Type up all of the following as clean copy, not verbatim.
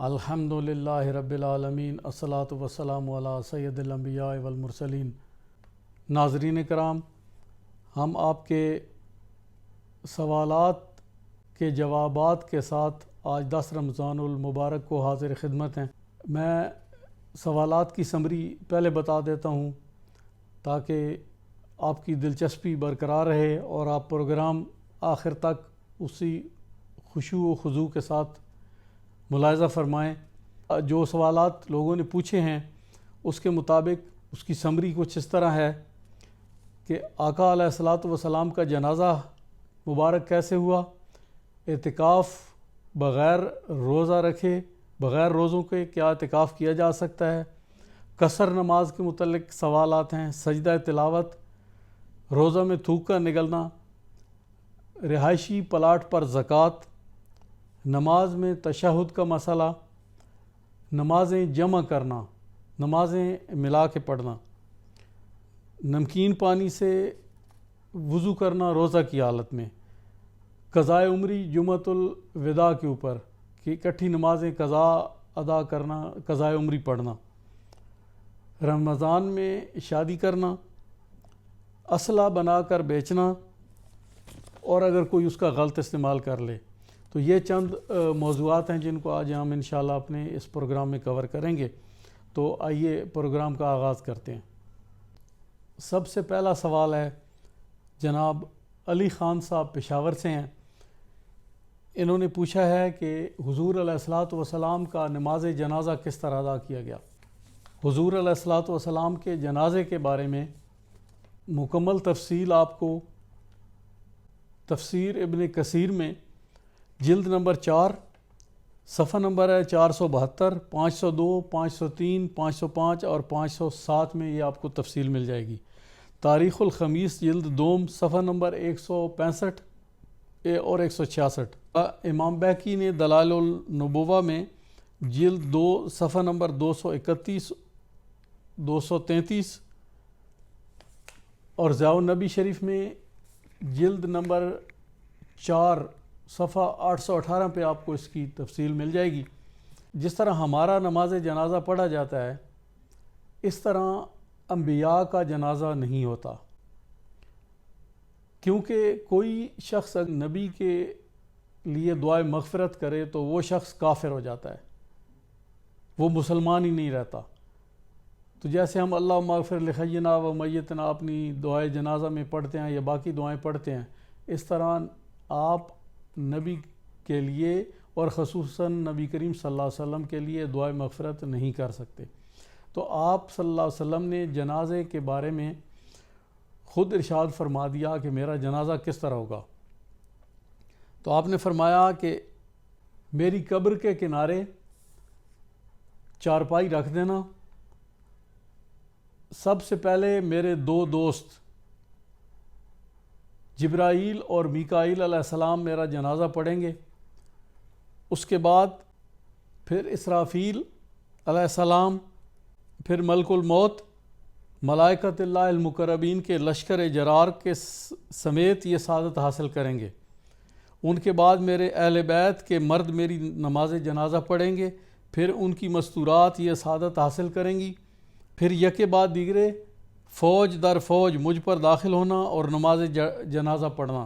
الحمدللہ رب العالمین الصلاۃ والسلام علی سید الانبیاء والمرسلین۔ ناظرین کرام، ہم آپ کے سوالات کے جوابات کے ساتھ آج 10 رمضان المبارک کو حاضر خدمت ہیں۔ میں سوالات کی سمری پہلے بتا دیتا ہوں تاکہ آپ کی دلچسپی برقرار رہے اور آپ پروگرام آخر تک اسی خشوع و خضوع کے ساتھ ملاحظہ فرمائیں۔ جو سوالات لوگوں نے پوچھے ہیں اس کے مطابق اس کی سمری کچھ اس طرح ہے کہ آقا علیہ الصلاۃ والسلام کا جنازہ مبارک کیسے ہوا، اعتکاف بغیر روزہ رکھے بغیر روزوں کے کیا اعتکاف کیا جا سکتا ہے، قصر نماز کے متعلق سوالات ہیں، سجدہ تلاوت، روزہ میں تھوک کا نگلنا، رہائشی پلاٹ پر زکوٰۃ، نماز میں تشہد کا مسئلہ، نمازیں جمع کرنا، نمازیں ملا کے پڑھنا، نمکین پانی سے وضو کرنا روزہ کی حالت میں، قضاء عمری جمعۃ الوداع کے اوپر کہ اکٹھی نمازیں قضاء ادا کرنا، قضاء عمری پڑھنا، رمضان میں شادی کرنا، اسلحہ بنا کر بیچنا اور اگر کوئی اس کا غلط استعمال کر لے۔ تو یہ چند موضوعات ہیں جن کو آج ہم انشاءاللہ اپنے اس پروگرام میں کور کریں گے۔ تو آئیے پروگرام کا آغاز کرتے ہیں۔ سب سے پہلا سوال ہے جناب علی خان صاحب پشاور سے ہیں۔ انہوں نے پوچھا ہے کہ حضور علیہ الصلاۃ والسلام کا نماز جنازہ کس طرح ادا کیا گیا۔ حضور علیہ الصلاۃ والسلام کے جنازے کے بارے میں مکمل تفصیل آپ کو تفسیر ابن کثیر میں جلد نمبر 4 صفحہ نمبر ہے 472، 502، 503، 505 اور 507 میں یہ آپ کو تفصیل مل جائے گی۔ تاریخ الخمیس جلد دوم صفحہ نمبر 165 اور 166۔ امام بہقی نے دلائل النبوہ میں جلد 2 صفحہ نمبر 231، 233 اور ضیاء النبی شریف میں جلد نمبر 4 صفحہ 818 پہ آپ کو اس کی تفصیل مل جائے گی۔ جس طرح ہمارا نماز جنازہ پڑھا جاتا ہے اس طرح انبیاء کا جنازہ نہیں ہوتا، کیونکہ کوئی شخص نبی کے لیے دعائے مغفرت کرے تو وہ شخص کافر ہو جاتا ہے، وہ مسلمان ہی نہیں رہتا۔ تو جیسے ہم اللہم اغفر لحینا و میتنا اپنی دعائے جنازہ میں پڑھتے ہیں یا باقی دعائیں پڑھتے ہیں، اس طرح آپ نبی کے لیے اور خصوصاً نبی کریم صلی اللہ علیہ وسلم کے لیے دعائے مغفرت نہیں کر سکتے۔ تو آپ صلی اللہ علیہ وسلم نے جنازے کے بارے میں خود ارشاد فرما دیا کہ میرا جنازہ کس طرح ہوگا۔ تو آپ نے فرمایا کہ میری قبر کے کنارے چارپائی رکھ دینا، سب سے پہلے میرے 2 دوست جبرائیل اور میکائیل علیہ السلام میرا جنازہ پڑھیں گے، اس کے بعد پھر اسرافیل علیہ السلام، پھر ملک الموت، ملائکۃ اللہ المقربین کے لشکر جرار کے سمیت یہ سعادت حاصل کریں گے۔ ان کے بعد میرے اہل بیت کے مرد میری نماز جنازہ پڑھیں گے، پھر ان کی مستورات یہ سعادت حاصل کریں گی، پھر یکے بعد دیگرے فوج در فوج مجھ پر داخل ہونا اور نماز جنازہ پڑھنا۔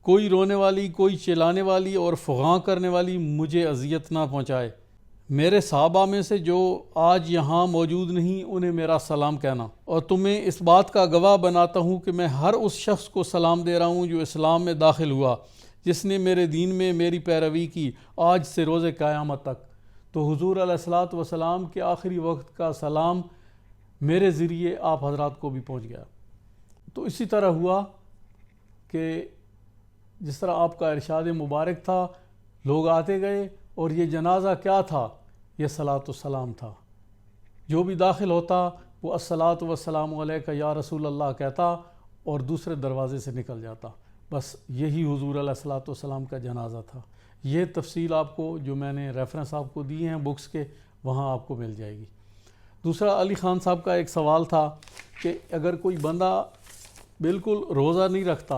کوئی رونے والی، کوئی چلانے والی اور فغاں کرنے والی مجھے اذیت نہ پہنچائے۔ میرے صحابہ میں سے جو آج یہاں موجود نہیں انہیں میرا سلام کہنا، اور تمہیں اس بات کا گواہ بناتا ہوں کہ میں ہر اس شخص کو سلام دے رہا ہوں جو اسلام میں داخل ہوا، جس نے میرے دین میں میری پیروی کی آج سے روز قیامت تک۔ تو حضور علیہ الصلاۃ والسلام کے آخری وقت کا سلام میرے ذریعے آپ حضرات کو بھی پہنچ گیا۔ تو اسی طرح ہوا کہ جس طرح آپ کا ارشاد مبارک تھا، لوگ آتے گئے اور یہ جنازہ کیا تھا؟ یہ صلاۃ والسلام تھا۔ جو بھی داخل ہوتا وہ الصلاۃ والسلام علیک یا رسول اللہ کہتا اور دوسرے دروازے سے نکل جاتا۔ بس یہی حضور علیہ الصلاۃ والسلام کا جنازہ تھا۔ یہ تفصیل آپ کو جو میں نے ریفرنس آپ کو دی ہیں بکس کے، وہاں آپ کو مل جائے گی۔ دوسرا علی خان صاحب کا ایک سوال تھا کہ اگر کوئی بندہ بالکل روزہ نہیں رکھتا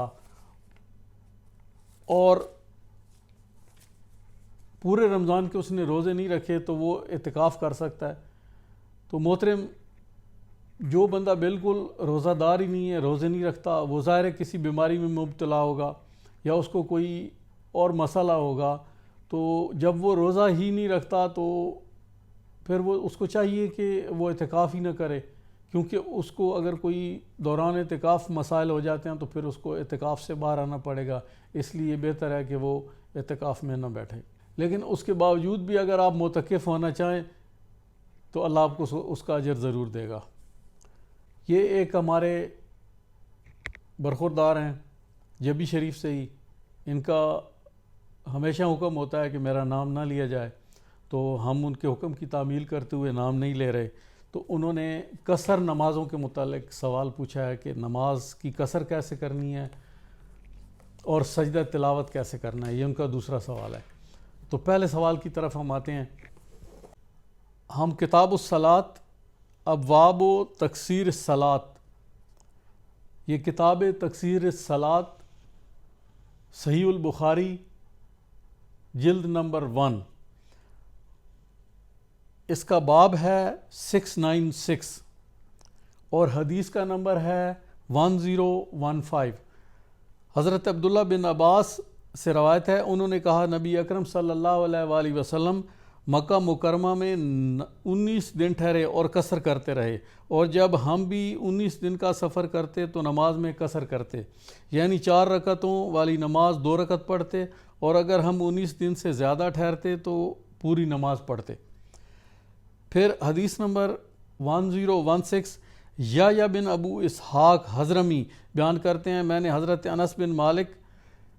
اور پورے رمضان کے اس نے روزے نہیں رکھے تو وہ اعتکاف کر سکتا ہے۔ تو محترم، جو بندہ بالکل روزہ دار ہی نہیں ہے، روزے نہیں رکھتا، وہ ظاہر ہے کسی بیماری میں مبتلا ہوگا یا اس کو کوئی اور مسئلہ ہوگا، تو جب وہ روزہ ہی نہیں رکھتا تو پھر وہ اس کو چاہیے کہ وہ اعتکاف ہی نہ کرے، کیونکہ اس کو اگر کوئی دوران اعتکاف مسائل ہو جاتے ہیں تو پھر اس کو اعتکاف سے باہر آنا پڑے گا، اس لیے بہتر ہے کہ وہ اعتکاف میں نہ بیٹھے۔ لیکن اس کے باوجود بھی اگر آپ معتکف ہونا چاہیں تو اللہ آپ کو اس کا اجر ضرور دے گا۔ یہ ایک ہمارے برخوردار ہیں جبی شریف سے ہی، ان کا ہمیشہ حکم ہوتا ہے کہ میرا نام نہ لیا جائے، تو ہم ان کے حکم کی تعمیل کرتے ہوئے نام نہیں لے رہے۔ تو انہوں نے قصر نمازوں کے متعلق سوال پوچھا ہے کہ نماز کی قصر کیسے کرنی ہے اور سجدہ تلاوت کیسے کرنا ہے، یہ ان کا دوسرا سوال ہے۔ تو پہلے سوال کی طرف ہم آتے ہیں۔ ہم کتاب الصلاۃ ابواب و تقصیر الصلاۃ، یہ کتاب تقصیر الصلاۃ صحیح البخاری جلد نمبر 1، اس کا باب ہے 696 اور حدیث کا نمبر ہے 1015۔ حضرت عبداللہ بن عباس سے روایت ہے، انہوں نے کہا نبی اکرم صلی اللہ علیہ وآلہ وسلم مکہ مکرمہ میں 19 دن ٹھہرے اور قصر کرتے رہے، اور جب ہم بھی 19 دن کا سفر کرتے تو نماز میں قصر کرتے، یعنی 4 رکعتوں والی نماز 2 رکعت پڑھتے، اور اگر ہم 19 دن سے زیادہ ٹھہرتے تو پوری نماز پڑھتے۔ پھر حدیث نمبر 1016، یا بن ابو اسحاق حضرمی بیان کرتے ہیں، میں نے حضرت انس بن مالک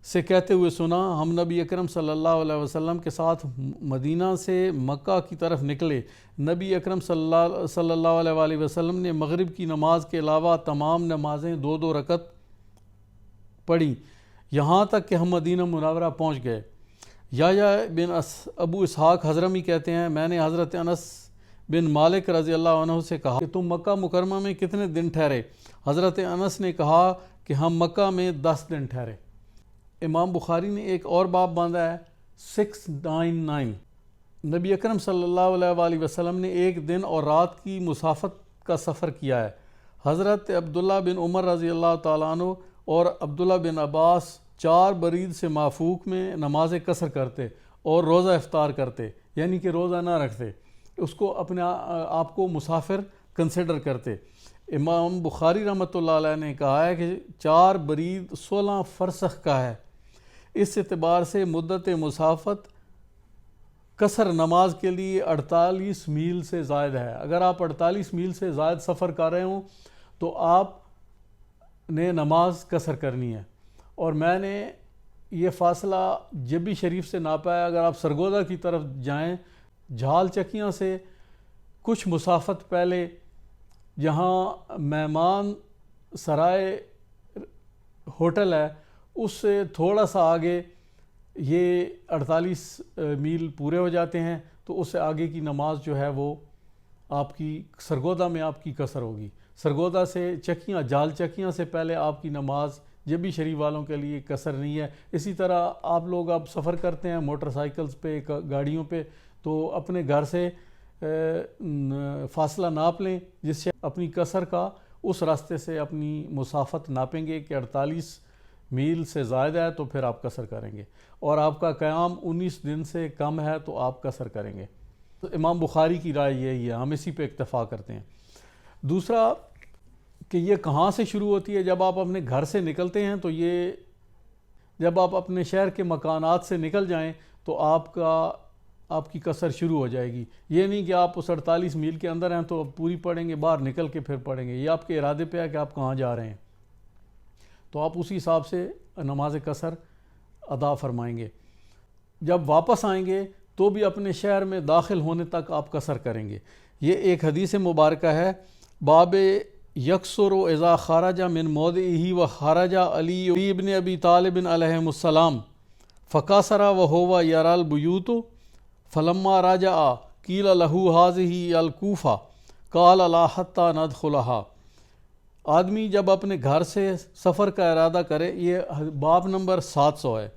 سے کہتے ہوئے سنا، ہم نبی اکرم صلی اللہ علیہ وسلم کے ساتھ مدینہ سے مکہ کی طرف نکلے، نبی اکرم صلی اللہ علیہ وآلہ وسلم نے مغرب کی نماز کے علاوہ تمام نمازیں 2 رکعت پڑھیں، یہاں تک کہ ہم مدینہ منورہ پہنچ گئے۔ یا بن ابو اسحاق حضرمی کہتے ہیں، میں نے حضرت انس بن مالک رضی اللہ عنہ سے کہا کہ تم مکہ مکرمہ میں کتنے دن ٹھہرے؟ حضرت انس نے کہا کہ ہم مکہ میں 10 دن ٹھہرے۔ امام بخاری نے ایک اور باب باندھا ہے 699، نبی اکرم صلی اللہ علیہ وآلہ وسلم نے 1 دن اور رات کی مسافت کا سفر کیا ہے۔ حضرت عبداللہ بن عمر رضی اللہ تعالیٰ عنہ اور عبداللہ بن عباس 4 برید سے مافوق میں نماز قصر کرتے اور روزہ افطار کرتے، یعنی کہ روزہ نہ رکھتے، اس کو اپنے آپ کو مسافر کنسیڈر کرتے۔ امام بخاری رحمۃ اللہ علیہ نے کہا ہے کہ 4 برید 16 فرسخ کا ہے، اس اعتبار سے مدت مسافت قصر نماز کے لیے 48 میل سے زائد ہے۔ اگر آپ 48 میل سے زائد سفر کر رہے ہوں تو آپ نے نماز قصر کرنی ہے۔ اور میں نے یہ فاصلہ جبی شریف سے ناپا ہے، اگر آپ سرگودا کی طرف جائیں، جھال چکیاں سے کچھ مسافت پہلے جہاں مہمان سرائے ہوٹل ہے، اس سے تھوڑا سا آگے یہ 48 میل پورے ہو جاتے ہیں، تو اس سے آگے کی نماز جو ہے وہ آپ کی سرگودا میں آپ کی قصر ہوگی۔ سرگودا سے چکیاں، جال چکیاں سے پہلے آپ کی نماز جبی شریف والوں کے لیے قصر نہیں ہے۔ اسی طرح آپ لوگ اب سفر کرتے ہیں موٹر سائیکلز پہ، گاڑیوں پہ، تو اپنے گھر سے فاصلہ ناپ لیں، جس سے اپنی قصر کا اس راستے سے اپنی مسافت ناپیں گے کہ 48 میل سے زائد ہے تو پھر آپ قصر کریں گے، اور آپ کا قیام 19 دن سے کم ہے تو آپ قصر کریں گے۔ تو امام بخاری کی رائے یہی ہے، ہم اسی پہ اکتفا کرتے ہیں۔ دوسرا کہ یہ کہاں سے شروع ہوتی ہے؟ جب آپ اپنے گھر سے نکلتے ہیں تو یہ جب آپ اپنے شہر کے مکانات سے نکل جائیں تو آپ کی قصر شروع ہو جائے گی۔ یہ نہیں کہ آپ اس 48 میل کے اندر ہیں تو پوری پڑھیں گے، باہر نکل کے پھر پڑھیں گے، یہ آپ کے ارادے پہ ہے کہ آپ کہاں جا رہے ہیں، تو آپ اسی حساب سے نماز قصر ادا فرمائیں گے۔ جب واپس آئیں گے تو بھی اپنے شہر میں داخل ہونے تک آپ قصر کریں گے۔ یہ ایک حدیث مبارکہ ہے، باب یکسر اذا خرج من موضعہ و خرج علی ابن ابی طالب علیہم السلام فقصر وہو یری البیوت فلما رجع قیل لہ ھذہ الکوفہ قال لا حتی ندخلھا۔ آدمی جب اپنے گھر سے سفر کا ارادہ کرے، یہ باب نمبر 700 ہے،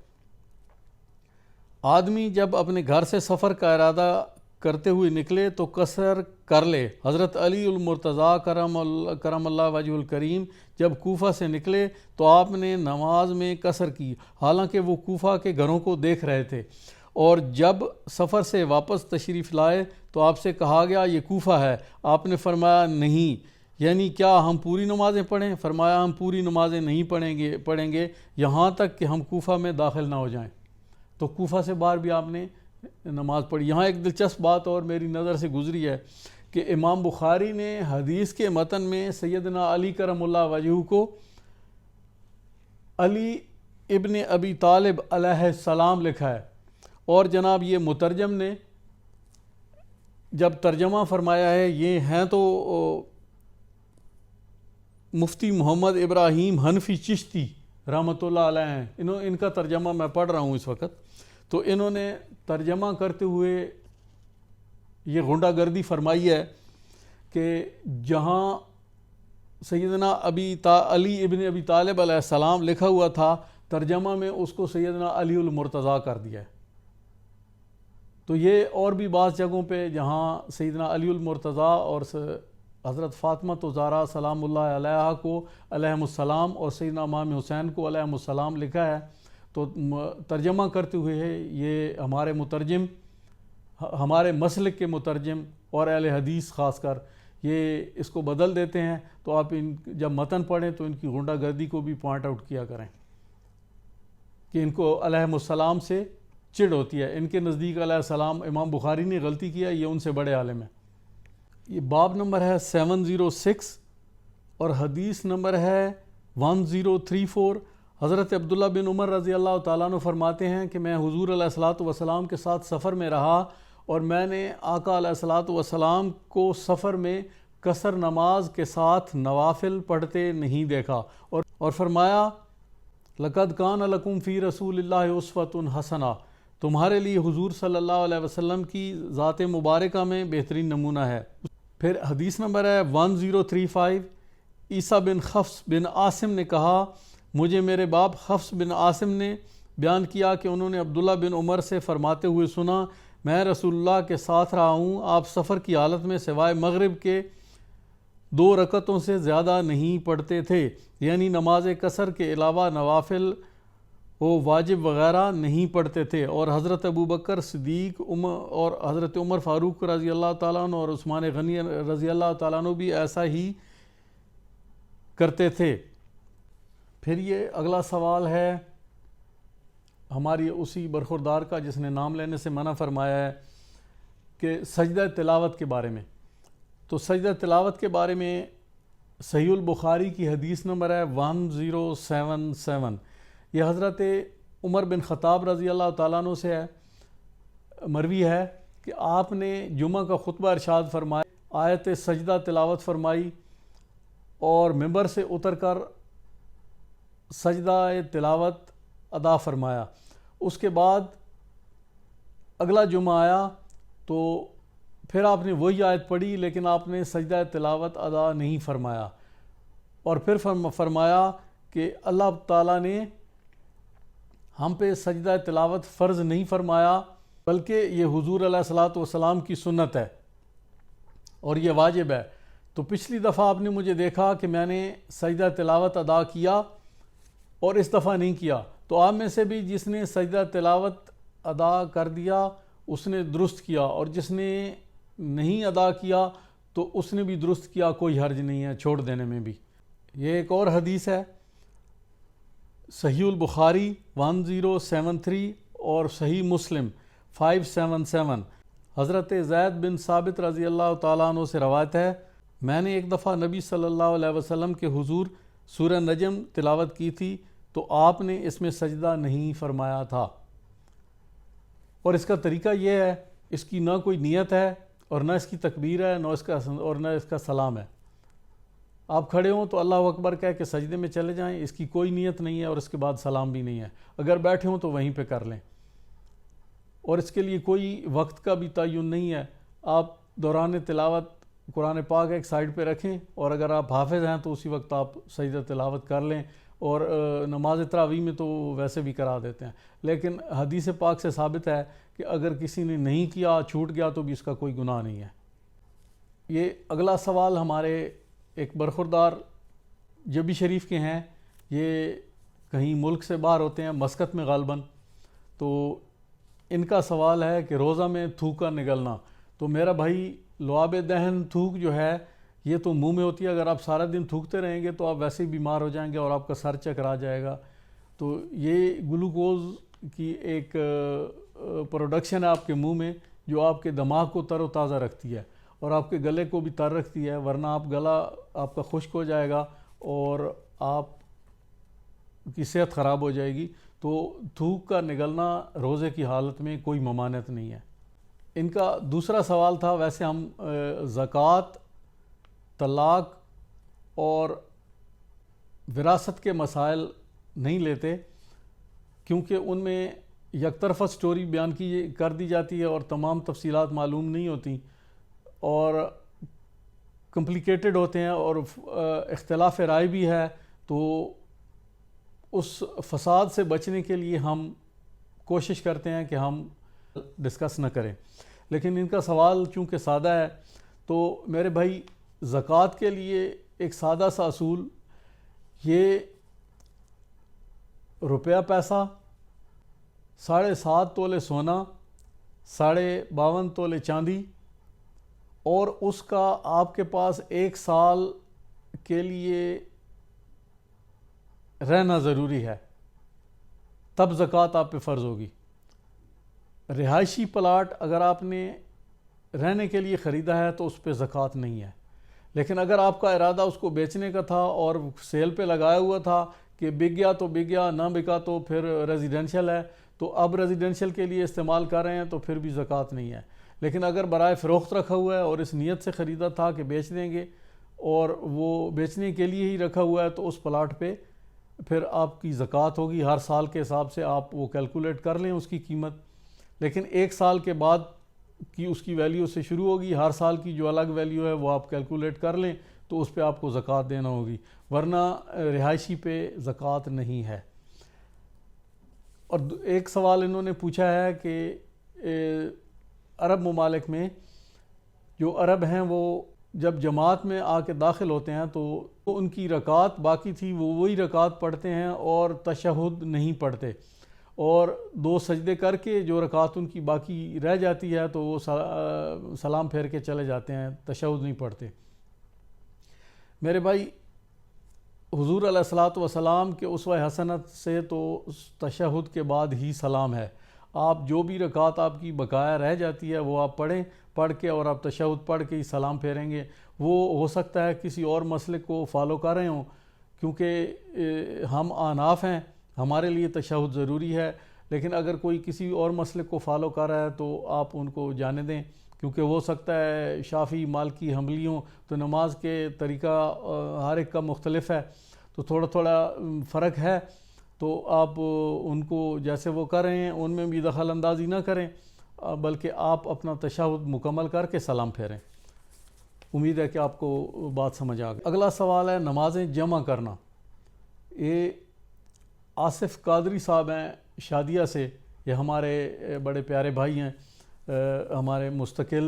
آدمی جب اپنے گھر سے سفر کا ارادہ کرتے ہوئے نکلے تو قصر کر لے۔ حضرت علی المرتضیٰ کرم اللہ وجہ الکریم جب کوفہ سے نکلے تو آپ نے نماز میں قصر کی، حالانکہ وہ کوفہ کے گھروں کو دیکھ رہے تھے، اور جب سفر سے واپس تشریف لائے تو آپ سے کہا گیا یہ کوفہ ہے۔ آپ نے فرمایا نہیں، یعنی کیا ہم پوری نمازیں پڑھیں؟ فرمایا ہم پوری نمازیں نہیں پڑھیں گے یہاں تک کہ ہم کوفہ میں داخل نہ ہو جائیں۔ تو کوفہ سے باہر بھی آپ نے نماز پڑھی۔ یہاں ایک دلچسپ بات اور میری نظر سے گزری ہے کہ امام بخاری نے حدیث کے متن میں سیدنا علی کرم اللہ وجہہ کو علی ابن ابی طالب علیہ السلام لکھا ہے، اور جناب یہ مترجم نے جب ترجمہ فرمایا ہے، یہ ہیں تو مفتی محمد ابراہیم حنفی چشتی رحمۃ اللہ علیہ ہیں، ان کا ترجمہ میں پڑھ رہا ہوں اس وقت۔ تو انہوں نے ترجمہ کرتے ہوئے یہ غنڈہ گردی فرمائی ہے کہ جہاں سیدنا علی ابن ابی طالب علیہ السلام لکھا ہوا تھا، ترجمہ میں اس کو سیدنا علی المرتضیٰ کر دیا ہے۔ تو یہ اور بھی بعض جگہوں پہ جہاں سیدنا علی المرتضیٰ اور حضرت فاطمہ زہرا سلام اللہ علیہا کو علیہم السلام اور سیدنا امام حسین کو علیہم السلام لکھا ہے، تو ترجمہ کرتے ہوئے یہ ہمارے مترجم، ہمارے مسلک کے مترجم اور اہل حدیث خاص کر یہ اس کو بدل دیتے ہیں۔ تو آپ جب متن پڑھیں تو ان کی غنڈہ گردی کو بھی پوائنٹ آؤٹ کیا کریں کہ ان کو علیہم السلام سے چڑ ہوتی ہے۔ ان کے نزدیک علیہ السلام امام بخاری نے غلطی کیا، یہ ان سے بڑے عالم ہیں۔ یہ باب نمبر ہے 706 اور حدیث نمبر ہے 1034۔ حضرت عبداللہ بن عمر رضی اللہ تعالیٰ عنہ فرماتے ہیں کہ میں حضور علیہ الصلاۃ والسلام کے ساتھ سفر میں رہا، اور میں نے آقا علیہ الصلاۃ والسلام کو سفر میں قصر نماز کے ساتھ نوافل پڑھتے نہیں دیکھا، اور فرمایا لقد کان لکم فی رسول اللہ اسوۃ حسنہ، تمہارے لیے حضور صلی اللہ علیہ وسلم کی ذات مبارکہ میں بہترین نمونہ ہے۔ پھر حدیث نمبر ہے 1035۔ عیسیٰ بن حفص بن عاصم نے کہا، مجھے میرے باپ حفص بن عاصم نے بیان کیا کہ انہوں نے عبداللہ بن عمر سے فرماتے ہوئے سنا، میں رسول اللہ کے ساتھ رہا ہوں، آپ سفر کی حالت میں سوائے مغرب کے 2 رکعتوں سے زیادہ نہیں پڑھتے تھے، یعنی نماز قصر کے علاوہ نوافل وہ واجب وغیرہ نہیں پڑھتے تھے، اور حضرت ابوبکر صدیق اور حضرت عمر فاروق رضی اللہ تعالیٰ عنہ اور عثمان غنی رضی اللہ تعالیٰ عنہ بھی ایسا ہی کرتے تھے۔ پھر یہ اگلا سوال ہے ہماری اسی برخوردار کا جس نے نام لینے سے منع فرمایا ہے کہ سجدہ تلاوت کے بارے میں۔ تو سجدہ تلاوت کے بارے میں صحیح البخاری کی حدیث نمبر ہے 1077۔ یہ حضرت عمر بن خطاب رضی اللہ تعالیٰ عنہ سے ہے، مروی ہے کہ آپ نے جمعہ کا خطبہ ارشاد فرمایا، آیت سجدہ تلاوت فرمائی اور ممبر سے اتر کر سجدہ تلاوت ادا فرمایا۔ اس کے بعد اگلا جمعہ آیا تو پھر آپ نے وہی آیت پڑھی، لیکن آپ نے سجدہ تلاوت ادا نہیں فرمایا، اور پھر فرمایا کہ اللہ تعالیٰ نے ہم پہ سجدہ تلاوت فرض نہیں فرمایا، بلکہ یہ حضور علیہ الصلاۃ والسلام کی سنت ہے اور یہ واجب ہے۔ تو پچھلی دفعہ آپ نے مجھے دیکھا کہ میں نے سجدہ تلاوت ادا کیا اور اس دفعہ نہیں کیا، تو آپ میں سے بھی جس نے سجدہ تلاوت ادا کر دیا اس نے درست کیا، اور جس نے نہیں ادا کیا تو اس نے بھی درست کیا، کوئی حرج نہیں ہے چھوڑ دینے میں بھی۔ یہ ایک اور حدیث ہے صحیح البخاری 1073 اور صحیح مسلم 577۔ حضرت زید بن ثابت رضی اللہ تعالیٰ عنہ سے روایت ہے، میں نے ایک دفعہ نبی صلی اللہ علیہ وسلم کے حضور سورہ نجم تلاوت کی تھی تو آپ نے اس میں سجدہ نہیں فرمایا تھا، اور اس کا طریقہ یہ ہے، اس کی نہ کوئی نیت ہے اور نہ اس کی تکبیر ہے نہ اس کا سلام ہے۔ آپ کھڑے ہوں تو اللہ اکبر کہہ کے سجدے میں چلے جائیں، اس کی کوئی نیت نہیں ہے اور اس کے بعد سلام بھی نہیں ہے۔ اگر بیٹھے ہوں تو وہیں پہ کر لیں، اور اس کے لیے کوئی وقت کا بھی تعین نہیں ہے۔ آپ دوران تلاوت قرآن پاک ایک سائیڈ پہ رکھیں، اور اگر آپ حافظ ہیں تو اسی وقت آپ سجدہ تلاوت کر لیں، اور نماز تراویح میں تو ویسے بھی کرا دیتے ہیں، لیکن حدیث پاک سے ثابت ہے کہ اگر کسی نے نہیں کیا، چھوٹ گیا، تو بھی اس کا کوئی گناہ نہیں ہے۔ یہ اگلا سوال ہمارے ایک برخوردار جبی شریف کے ہیں، یہ کہیں ملک سے باہر ہوتے ہیں، مسقط میں غالباً، تو ان کا سوال ہے کہ روزہ میں تھوک کا نگلنا، تو میرا بھائی لعاب دہن تھوک جو ہے یہ تو منہ میں ہوتی ہے، اگر آپ سارا دن تھوکتے رہیں گے تو آپ ویسے ہی بیمار ہو جائیں گے اور آپ کا سر چکرا جائے گا۔ تو یہ گلوکوز کی ایک پروڈکشن ہے آپ کے منہ میں جو آپ کے دماغ کو تر و تازہ رکھتی ہے اور آپ کے گلے کو بھی تر رکھتی ہے، ورنہ گلا آپ کا خشک ہو جائے گا اور آپ کی صحت خراب ہو جائے گی۔ تو تھوک کا نگلنا روزے کی حالت میں کوئی ممانعت نہیں ہے۔ ان کا دوسرا سوال تھا، ویسے ہم زکوٰۃ، طلاق اور وراثت کے مسائل نہیں لیتے کیونکہ ان میں یک طرفہ سٹوری بیان کر دی جاتی ہے اور تمام تفصیلات معلوم نہیں ہوتی اور کمپلیکیٹڈ ہوتے ہیں اور اختلاف رائے بھی ہے، تو اس فساد سے بچنے کے لیے ہم کوشش کرتے ہیں کہ ہم ڈسکس نہ کریں۔ لیکن ان کا سوال چونکہ سادہ ہے تو میرے بھائی زکوٰۃ کے لیے ایک سادہ سا اصول، یہ روپیہ پیسہ، 7.5 تولے سونا، 52.5 تولے چاندی، اور اس کا آپ کے پاس 1 سال کے لیے رہنا ضروری ہے، تب زکوٰۃ آپ پہ فرض ہوگی۔ رہائشی پلاٹ اگر آپ نے رہنے کے لیے خریدا ہے تو اس پہ زکوٰۃ نہیں ہے، لیکن اگر آپ کا ارادہ اس کو بیچنے کا تھا اور سیل پہ لگایا ہوا تھا کہ بک گیا تو بک گیا، نہ بکا تو پھر ریزیڈنشل ہے، تو اب ریزیڈنشل کے لیے استعمال کر رہے ہیں تو پھر بھی زکوٰۃ نہیں ہے۔ لیکن اگر برائے فروخت رکھا ہوا ہے اور اس نیت سے خریدا تھا کہ بیچ دیں گے اور وہ بیچنے کے لیے ہی رکھا ہوا ہے تو اس پلاٹ پہ پھر آپ کی زکوٰۃ ہوگی۔ ہر سال کے حساب سے آپ وہ کیلکولیٹ کر لیں اس کی قیمت، لیکن 1 سال کے بعد کی اس کی ویلیو سے شروع ہوگی، ہر سال کی جو الگ ویلیو ہے وہ آپ کیلکولیٹ کر لیں تو اس پہ آپ کو زکوٰۃ دینا ہوگی، ورنہ رہائشی پہ زکوٰۃ نہیں ہے۔ اور ایک سوال انہوں نے پوچھا ہے کہ عرب ممالک میں جو عرب ہیں وہ جب جماعت میں آ کے داخل ہوتے ہیں تو ان کی رکعات باقی تھی، وہ وہی رکعات پڑھتے ہیں اور تشہد نہیں پڑھتے، اور 2 سجدے کر کے جو رکعات ان کی باقی رہ جاتی ہے تو وہ سلام پھیر کے چلے جاتے ہیں، تشہد نہیں پڑھتے۔ میرے بھائی حضور علیہ الصلاۃ والسلام کے اسوہ حسنت سے تو تشہد کے بعد ہی سلام ہے، آپ جو بھی رکعات آپ کی بقایا رہ جاتی ہے وہ آپ پڑھ کے اور آپ تشہد پڑھ کے ہی سلام پھیریں گے۔ وہ ہو سکتا ہے کسی اور مسلک کو فالو کر رہے ہوں، کیونکہ ہم احناف ہیں، ہمارے لیے تشہد ضروری ہے، لیکن اگر کوئی کسی اور مسلک کو فالو کر رہا ہے تو آپ ان کو جانے دیں، کیونکہ ہو سکتا ہے شافعی، مالکی، حنبلی ہوں تو نماز کے طریقہ ہر ایک کا مختلف ہے، تو تھوڑا فرق ہے، تو آپ ان کو جیسے وہ کر رہے ہیں ان میں بھی دخل اندازی نہ کریں، بلکہ آپ اپنا تشہد مکمل کر کے سلام پھیریں۔ امید ہے کہ آپ کو بات سمجھ آ گئی۔ اگلا سوال ہے نمازیں جمع کرنا۔ یہ آصف قادری صاحب ہیں شادیہ سے، یہ ہمارے بڑے پیارے بھائی ہیں، ہمارے مستقل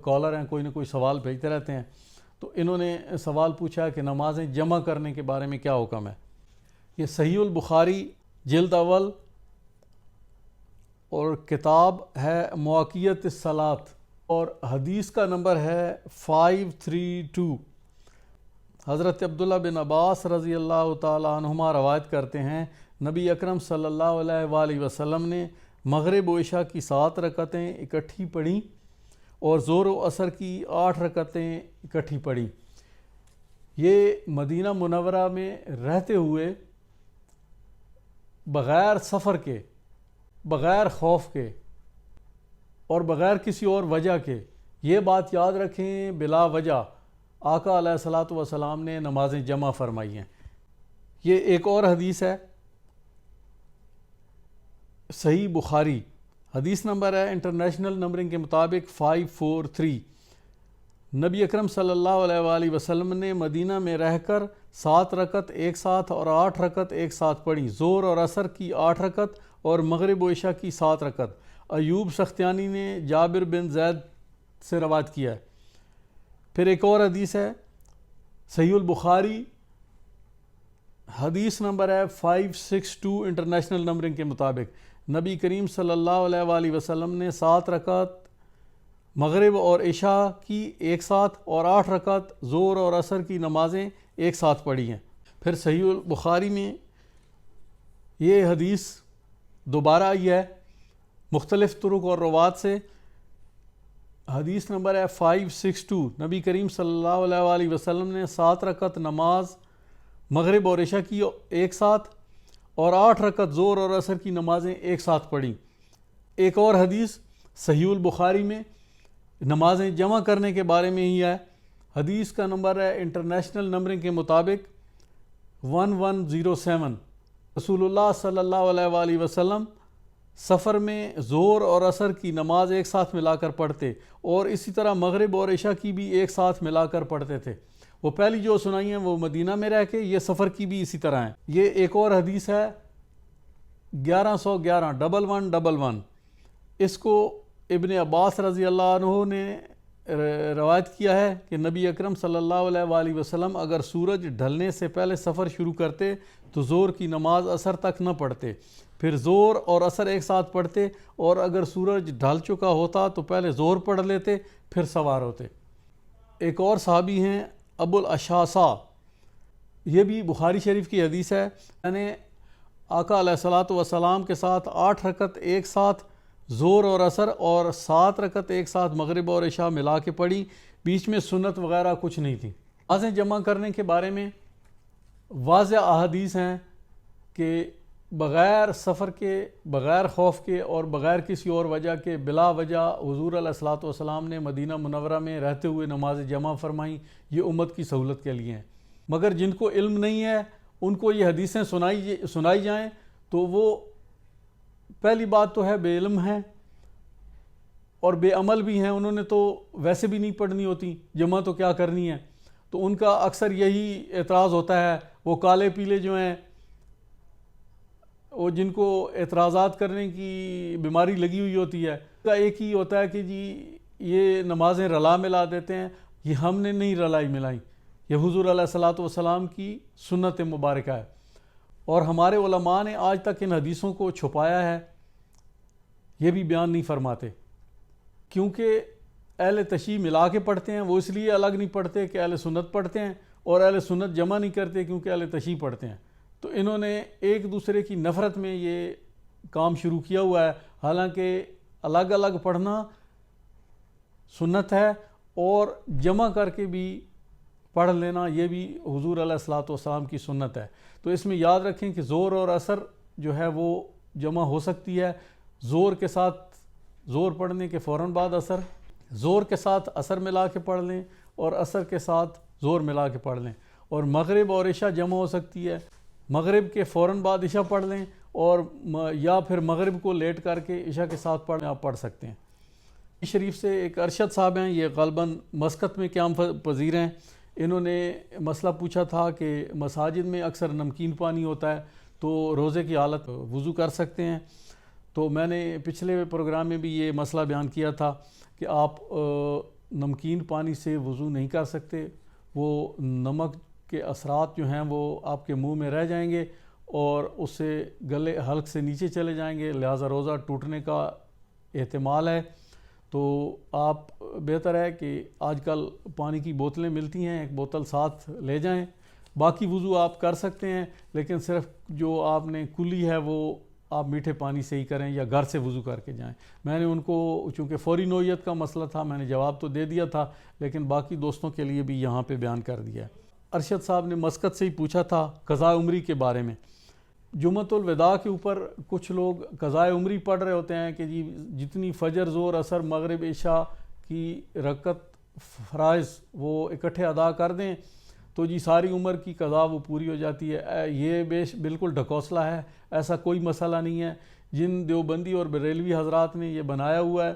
کالر ہیں، کوئی نہ کوئی سوال بھیجتے رہتے ہیں، تو انہوں نے سوال پوچھا کہ نمازیں جمع کرنے کے بارے میں کیا حکم ہے۔ یہ صحیح البخاری جلد اول اور کتاب ہے مواقیت الصلاۃ اور حدیث کا نمبر ہے 532۔ حضرت عبداللہ بن عباس رضی اللہ تعالیٰ عنہما روایت کرتے ہیں، نبی اکرم صلی اللہ علیہ وآلہ وسلم نے مغرب و عشاء کی 7 رکعتیں اکٹھی پڑھیں اور ظہر و عصر کی 8 رکعتیں اکٹھی پڑھیں۔ یہ مدینہ منورہ میں رہتے ہوئے بغیر سفر کے، بغیر خوف کے اور بغیر کسی اور وجہ کے، یہ بات یاد رکھیں، بلا وجہ آقا علیہ الصلاۃ والسلام نے نمازیں جمع فرمائی ہیں۔ یہ ایک اور حدیث ہے صحیح بخاری، حدیث نمبر ہے انٹرنیشنل نمبرنگ کے مطابق 543۔ نبی اکرم صلی اللہ علیہ وآلہ وسلم نے مدینہ میں رہ کر 7 رکعت ایک ساتھ اور 8 رکعت ایک ساتھ پڑھی، ظہر اور عصر کی 8 رکعت اور مغرب و عشاء کی 7 رکعت۔ ایوب سختیانی نے جابر بن زید سے روایت کیا ہے۔ پھر ایک اور حدیث ہے صحیح البخاری، حدیث نمبر ہے 562 انٹرنیشنل نمبرنگ کے مطابق، نبی کریم صلی اللہ علیہ وآلہ وسلم نے 7 رکعت مغرب اور عشاء کی ایک ساتھ اور 8 رکعت ظہر اور عصر کی نمازیں ایک ساتھ پڑھی ہیں۔ پھر صحیح البخاری میں یہ حدیث دوبارہ آئی ہے مختلف طرق اور روات سے، حدیث نمبر ہے 562، نبی کریم صلی اللہ علیہ وآلہ وسلم نے 7 رکعت نماز مغرب اور عشاء کی ایک ساتھ اور 8 رکعت ظہر اور عصر کی نمازیں ایک ساتھ پڑھیں۔ ایک اور حدیث صحیح البخاری میں نمازیں جمع کرنے کے بارے میں ہی ہے، حدیث کا نمبر ہے انٹرنیشنل نمبرنگ کے مطابق 1107۔ رسول اللہ صلی اللہ علیہ وآلہ وسلم سفر میں ظہر اور عصر کی نماز ایک ساتھ ملا کر پڑھتے اور اسی طرح مغرب اور عشاء کی بھی ایک ساتھ ملا کر پڑھتے تھے۔ وہ پہلی جو سنائی ہیں وہ مدینہ میں رہ کے، یہ سفر کی بھی اسی طرح ہیں۔ یہ ایک اور حدیث ہے 1111 اس کو ابن عباس رضی اللہ عنہ نے روایت کیا ہے کہ نبی اکرم صلی اللہ علیہ وآلہ وسلم اگر سورج ڈھلنے سے پہلے سفر شروع کرتے تو ظہر کی نماز عصر تک نہ پڑھتے، پھر ظہر اور عصر ایک ساتھ پڑھتے، اور اگر سورج ڈھل چکا ہوتا تو پہلے ظہر پڑھ لیتے پھر سوار ہوتے۔ ایک اور صحابی ہیں ابو الاشعثاء، یہ بھی بخاری شریف کی حدیث ہے، میں نے آقا علیہ الصلوۃ والسلام کے ساتھ 8 رکعت ایک ساتھ ظہر اور عصر اور 7 رکعت ایک ساتھ مغرب اور عشاء ملا کے پڑھی، بیچ میں سنت وغیرہ کچھ نہیں تھی۔ نمازیں جمع کرنے کے بارے میں واضح احادیث ہیں کہ بغیر سفر کے، بغیر خوف کے اور بغیر کسی اور وجہ کے بلا وجہ حضور علیہ الصلوۃ والسلام نے مدینہ منورہ میں رہتے ہوئے نمازیں جمع فرمائیں، یہ امت کی سہولت کے لیے ہیں۔ مگر جن کو علم نہیں ہے ان کو یہ حدیثیں سنائی جائیں تو وہ پہلی بات تو ہے بے علم ہیں اور بے عمل بھی ہیں، انہوں نے تو ویسے بھی نہیں پڑھنی ہوتی، جمع تو کیا کرنی ہے۔ تو ان کا اکثر یہی اعتراض ہوتا ہے، وہ کالے پیلے جو ہیں، وہ جن کو اعتراضات کرنے کی بیماری لگی ہوئی ہوتی ہے، کا ایک ہی ہوتا ہے کہ جی یہ نمازیں رلا ملا دیتے ہیں، یہ ہم نے نہیں رلائی ملائی، یہ حضور علیہ الصلوۃ والسلام کی سنت مبارکہ ہے، اور ہمارے علماء نے آج تک ان حدیثوں کو چھپایا ہے، یہ بھی بیان نہیں فرماتے، کیونکہ اہل تشیع ملا کے پڑھتے ہیں، وہ اس لیے الگ نہیں پڑھتے کہ اہل سنت پڑھتے ہیں، اور اہل سنت جمع نہیں کرتے کیونکہ اہل تشیع پڑھتے ہیں۔ تو انہوں نے ایک دوسرے کی نفرت میں یہ کام شروع کیا ہوا ہے، حالانکہ الگ الگ پڑھنا سنت ہے اور جمع کر کے بھی پڑھ لینا یہ بھی حضور علیہ الصلوۃ والسلام کی سنت ہے۔ تو اس میں یاد رکھیں کہ ظہر اور عصر جو ہے وہ جمع ہو سکتی ہے، ظہر کے ساتھ ظہر پڑھنے کے فوراً بعد عصر، ظہر کے ساتھ عصر ملا کے پڑھ لیں اور عصر کے ساتھ ظہر ملا کے پڑھ لیں، اور مغرب اور عشاء جمع ہو سکتی ہے، مغرب کے فوراً بعد عشاء پڑھ لیں، اور یا پھر مغرب کو لیٹ کر کے عشاء کے ساتھ آپ پڑھ سکتے ہیں۔ شریف سے ایک ارشد صاحب ہیں، یہ غالباً مسقط میں قیام پذیر ہیں، انہوں نے مسئلہ پوچھا تھا کہ مساجد میں اکثر نمکین پانی ہوتا ہے تو روزے کی حالت وضو کر سکتے ہیں؟ تو میں نے پچھلے پروگرام میں بھی یہ مسئلہ بیان کیا تھا کہ آپ نمکین پانی سے وضو نہیں کر سکتے، وہ نمک کے اثرات جو ہیں وہ آپ کے منہ میں رہ جائیں گے اور اس سے گلے حلق سے نیچے چلے جائیں گے، لہٰذا روزہ ٹوٹنے کا احتمال ہے۔ تو آپ بہتر ہے کہ آج کل پانی کی بوتلیں ملتی ہیں، ایک بوتل ساتھ لے جائیں، باقی وضو آپ کر سکتے ہیں، لیکن صرف جو آپ نے کلی ہے وہ آپ میٹھے پانی سے ہی کریں یا گھر سے وضو کر کے جائیں۔ میں نے ان کو چونکہ فوری نوعیت کا مسئلہ تھا میں نے جواب تو دے دیا تھا، لیکن باقی دوستوں کے لیے بھی یہاں پہ بیان کر دیا ہے۔ ارشد صاحب نے مسقط سے ہی پوچھا تھا قضاء عمری کے بارے میں۔ جمعۃ الوداع کے اوپر کچھ لوگ قضاء عمری پڑھ رہے ہوتے ہیں کہ جی جتنی فجر، ظہر، عصر، مغرب، عشاء کی رکعت فرائض وہ اکٹھے ادا کر دیں تو جی ساری عمر کی قضا وہ پوری ہو جاتی ہے۔ یہ بالکل ڈھکوسلا ہے، ایسا کوئی مسئلہ نہیں ہے۔ جن دیوبندی اور بریلوی حضرات نے یہ بنایا ہوا ہے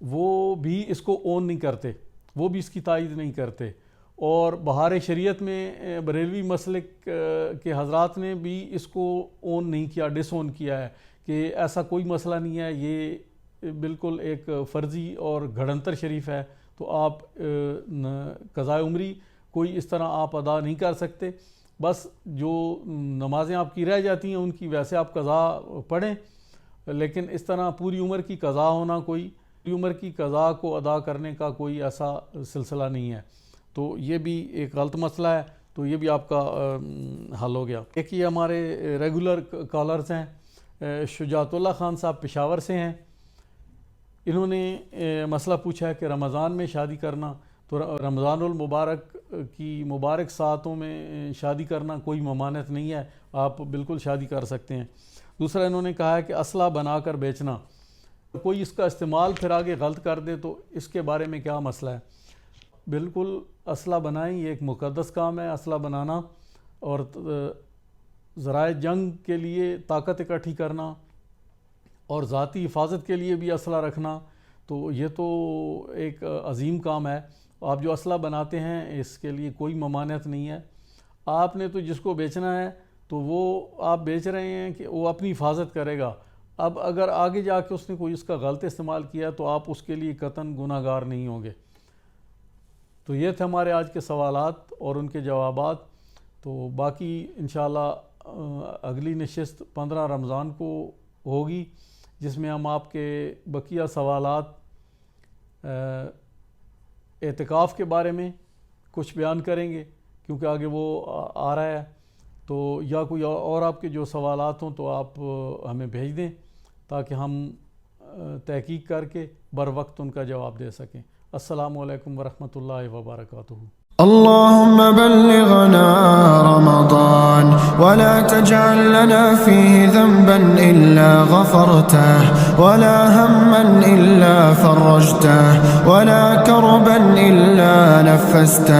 وہ بھی اس کو اون نہیں کرتے، وہ بھی اس کی تائید نہیں کرتے. اور بہار شریعت میں بریلوی مسلک کے حضرات نے بھی اس کو اون نہیں کیا، ڈس اون کیا ہے کہ ایسا کوئی مسئلہ نہیں ہے، یہ بالکل ایک فرضی اور گھڑنتر شریف ہے، تو آپ قضاء عمری کوئی اس طرح آپ ادا نہیں کر سکتے. بس جو نمازیں آپ کی رہ جاتی ہیں ان کی ویسے آپ قضا پڑھیں، لیکن اس طرح پوری عمر کی قضا ہونا، پوری عمر کی قضا کو ادا کرنے کا کوئی ایسا سلسلہ نہیں ہے. تو یہ بھی ایک غلط مسئلہ ہے، تو یہ بھی آپ کا حل ہو گیا. ایک یہ ہمارے ریگولر کالرز ہیں، شجاعت اللہ خان صاحب پشاور سے ہیں. انہوں نے مسئلہ پوچھا ہے کہ رمضان میں شادی کرنا، تو رمضان المبارک کی مبارک ساعتوں میں شادی کرنا کوئی ممانعت نہیں ہے، آپ بالکل شادی کر سکتے ہیں. دوسرا انہوں نے کہا ہے کہ اسلحہ بنا کر بیچنا، کوئی اس کا استعمال پھر آگے غلط کر دے تو اس کے بارے میں کیا مسئلہ ہے. بالکل اسلحہ بنائیں، یہ ایک مقدس کام ہے اسلحہ بنانا، اور ذرائع جنگ کے لیے طاقت اکٹھی کرنا اور ذاتی حفاظت کے لیے بھی اسلحہ رکھنا، تو یہ تو ایک عظیم کام ہے. آپ جو اسلحہ بناتے ہیں اس کے لیے کوئی ممانعت نہیں ہے. آپ نے تو جس کو بیچنا ہے تو وہ آپ بیچ رہے ہیں کہ وہ اپنی حفاظت کرے گا. اب اگر آگے جا کے اس نے کوئی اس کا غلط استعمال کیا تو آپ اس کے لیے قطعاً گناہ گار نہیں ہوں گے. تو یہ تھے ہمارے آج کے سوالات اور ان کے جوابات. تو باقی انشاءاللہ اگلی نشست 15 رمضان کو ہوگی، جس میں ہم آپ کے بقیہ سوالات اعتکاف کے بارے میں کچھ بیان کریں گے، کیونکہ آگے وہ آ رہا ہے. تو یا کوئی اور آپ کے جو سوالات ہوں تو آپ ہمیں بھیج دیں تاکہ ہم تحقیق کر کے بر وقت ان کا جواب دے سکیں. السلام علیکم ورحمۃ اللہ وبرکاتہ. اللهم بلغنا رمضان ولا تجعل لنا فيه ذنبا إلا غفرته ولا هما إلا فرجته ولا كربا إلا نفسته